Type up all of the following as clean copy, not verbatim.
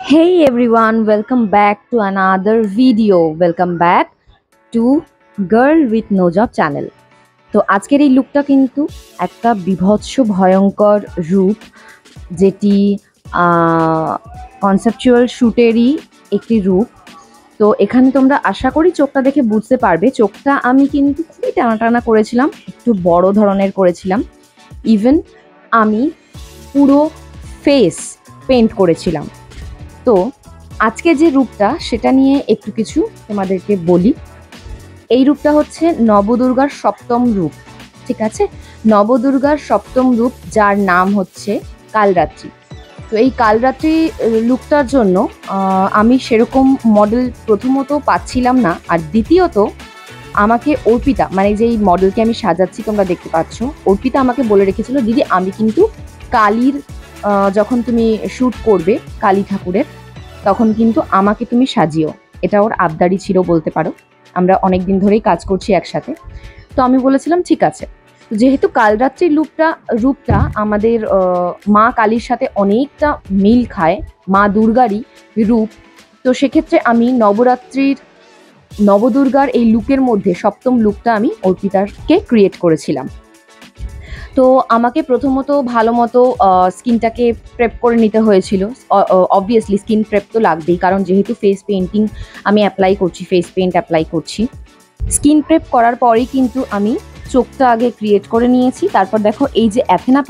Hey everyone, welcome back to another video. Welcome back to Girl with No Job channel. তো আজকের এই লুকটা কিন্তু একটা বিভৎস ভয়ঙ্কর রূপ, যেটি কনসেপচুয়াল শ্যুটেরই একটি রূপ। তো এখানে তোমরা আশা করি চোখটা দেখে বুঝতে পারবে, চোখটা আমি কিন্তু খুবই টানা করেছিলাম, একটু বড় ধরনের করেছিলাম। ইভেন আমি পুরো ফেস পেন্ট করেছিলাম। তো আজকে যে রূপটা সেটা নিয়ে একটু কিছু তোমাদেরকে বলি। এই রূপটা হচ্ছে নবদুর্গার সপ্তম রূপ, ঠিক আছে? নবদুর্গার সপ্তম রূপ, যার নাম হচ্ছে কালরাত্রি। তো এই কালরাত্রি লুকটার জন্য আমি সেরকম মডেল প্রথমত পাচ্ছিলাম না, আর দ্বিতীয়ত আমাকে অর্পিতা, মানে যেই মডেলকে আমি সাজাচ্ছি তোমরা দেখতে পাচ্ছ, অর্পিতা আমাকে বলে রেখেছিল, দিদি আমি কিন্তু কালীর যখন তুমি শ্যুট করবে কালী ঠাকুরের, তখন কিন্তু আমাকে তুমি সাজিও। এটা ওর আবদারি ছিল বলতে পারো, আমরা অনেক দিন ধরেই কাজ করছি একসাথে। তো আমি বলেছিলাম ঠিক আছে। যেহেতু কালরাত্রির রূপটা আমাদের মা কালীর সাথে অনেকটা মিল খায়, মা দুর্গারই রূপ, তো সেক্ষেত্রে আমি নবদুর্গার এই লুকের মধ্যে সপ্তম লুকটা আমি অর্পিতাকে ক্রিয়েট করেছিলাম। তো আমাকে প্রথমত ভালো মতো স্কিনটাকে প্রেপ করে নিতে হয়েছিল। অবভিয়াসলি স্কিন প্রেপ তো লাগবেই, কারণ যেহেতু ফেস পেন্টিং আমি অ্যাপ্লাই করছি, ফেস পেন্ট অ্যাপ্লাই করছি। স্কিন প্রেপ করার পরেই কিন্তু আমি চোখটা আগে ক্রিয়েট করে নিয়েছি। তারপর দেখো এই যে অ্যাথেনা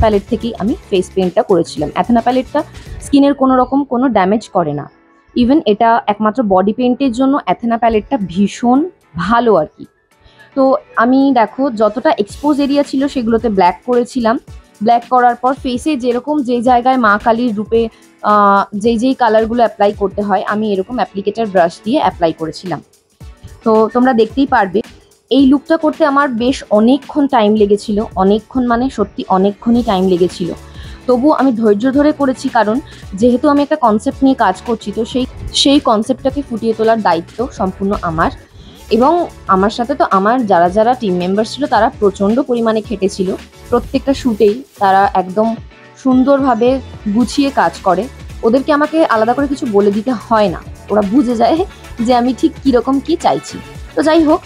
প্যালেট থেকেই আমি ফেস পেন্টটা করেছিলাম। অ্যাথেনা প্যালেটটা স্কিনের কোনো ড্যামেজ করে না। ইভেন এটা একমাত্র বডি পেন্টের জন্য অ্যাথেনা প্যালেটটা ভীষণ ভালো আর কি। তো আমি দেখো যতটা এক্সপোজ এরিয়া ছিল সেগুলোতে ব্ল্যাক করেছিলাম। ব্ল্যাক করার পর ফেসে যেরকম যেই জায়গায় মা কালীর রূপে যেই কালারগুলো অ্যাপ্লাই করতে হয়, আমি এরকম অ্যাপ্লিকেটার ব্রাশ দিয়ে অ্যাপ্লাই করেছিলাম। তো তোমরা দেখতেই পারবে এই লুকটা করতে আমার বেশ অনেকক্ষণ টাইম লেগেছিল, অনেকক্ষণ মানে সত্যি অনেকক্ষণই টাইম লেগেছিল। তবুও আমি ধৈর্য ধরে করেছি, কারণ যেহেতু আমি একটা কনসেপ্ট নিয়ে কাজ করছি, তো সেই কনসেপ্টটাকে ফুটিয়ে তোলার দায়িত্ব সম্পূর্ণ আমার। এবং আমার সাথে তো আমার যারা টিম মেম্বার ছিল তারা প্রচণ্ড পরিমাণে খেটেছিল। প্রত্যেকটা শ্যুটেই তারা একদম সুন্দরভাবে গুছিয়ে কাজ করে। ওদেরকে আমাকে আলাদা করে কিছু বলে দিতে হয় না, ওরা বুঝে যায় যে আমি ঠিক কীরকম কী চাইছি। তো যাই হোক,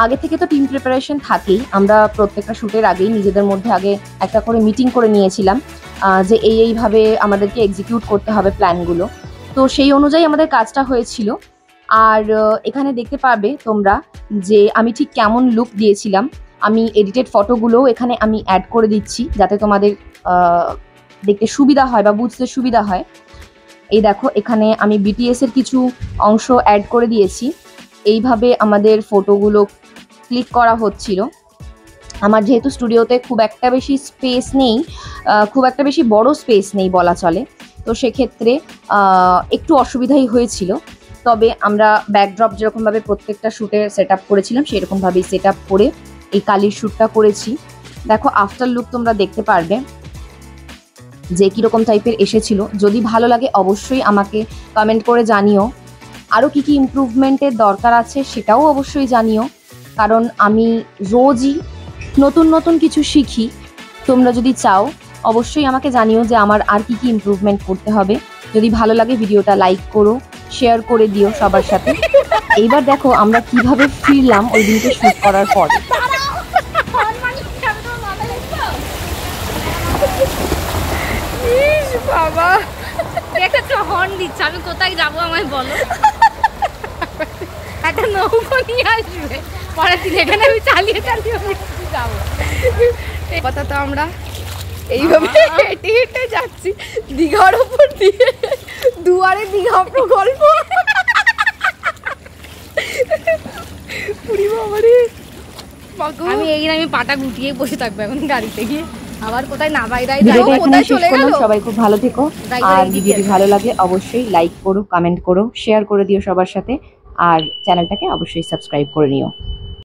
আগে থেকে তো টিম প্রিপারেশন থাকেই। আমরা প্রত্যেকটা শ্যুটের আগেই নিজেদের মধ্যে আগে একটা করে মিটিং করে নিয়েছিলাম যে এইভাবে আমাদেরকে এক্সিকিউট করতে হবে প্ল্যানগুলো। তো সেই অনুযায়ী আমাদের কাজটা হয়েছিল। আর এখানে দেখতে পাবে তোমরা যে আমি ঠিক কেমন লুক দিয়েছিলাম। আমি এডিটেড ফটোগুলোও এখানে আমি অ্যাড করে দিচ্ছি, যাতে তোমাদের দেখতে সুবিধা হয় বা বুঝতে সুবিধা হয়। এই দেখো এখানে আমি বিটিএস এর কিছু অংশ অ্যাড করে দিয়েছি। এইভাবে আমাদের ফটোগুলো ক্লিক করা হচ্ছিল। আমার যেহেতু স্টুডিওতে খুব একটা বেশি স্পেস নেই, খুব একটা বেশি বড় স্পেস নেই বলা চলে, তো সেক্ষেত্রে একটু অসুবিধাই হয়েছিল। তবে আমরা ব্যাকড্রপ যেরকমভাবে প্রত্যেকটা শ্যুটে সেট আপ করেছিলাম, সেরকমভাবেই সেট আপ করে এই কালির শ্যুটটা করেছি। দেখো আফটার লুক তোমরা দেখতে পারবে যে কীরকম টাইপের এসেছিল। যদি ভালো লাগে অবশ্যই আমাকে কমেন্ট করে জানিও। আরও কী ইমপ্রুভমেন্টের দরকার আছে সেটাও অবশ্যই জানিও, কারণ আমি রোজই নতুন কিছু শিখি। তোমরা যদি চাও অবশ্যই আমাকে জানিও যে আমার আর কী ইমপ্রুভমেন্ট করতে হবে। যদি ভালো লাগে ভিডিওটা লাইক করো, শেয়ার করে দিও সবার সাথে। এইবার দেখো আমরা কিভাবে ফিরলাম ওই দিনকে শ্যুট করার পর। বাবা একটা হর্ন দিচ্ছে, আমি কোথায় যাবো আমায় বলো? একটা নৌকো নিয়ে আসবে পরের দিন, এখানে আমি চালিয়ে যাবো। কথা তো আমরা এইভাবে হেঁটে হেঁটে যাচ্ছি দীঘার ওপর দিয়ে, দুয়ারে দীঘা প্রকল্প। আমি পাটা গুটিয়ে বসে থাকবো এখন গাড়িতে গিয়ে, আবার কোথায় না বাইরাই কোথায় চলে গেল। সবাই খুব ভালো থেকো, আর ভিডিওটি ভালো লাগে অবশ্যই লাইক করো, কমেন্ট করো, শেয়ার করে দিও সবার সাথে, আর চ্যানেলটাকে অবশ্যই সাবস্ক্রাইব করে নিও।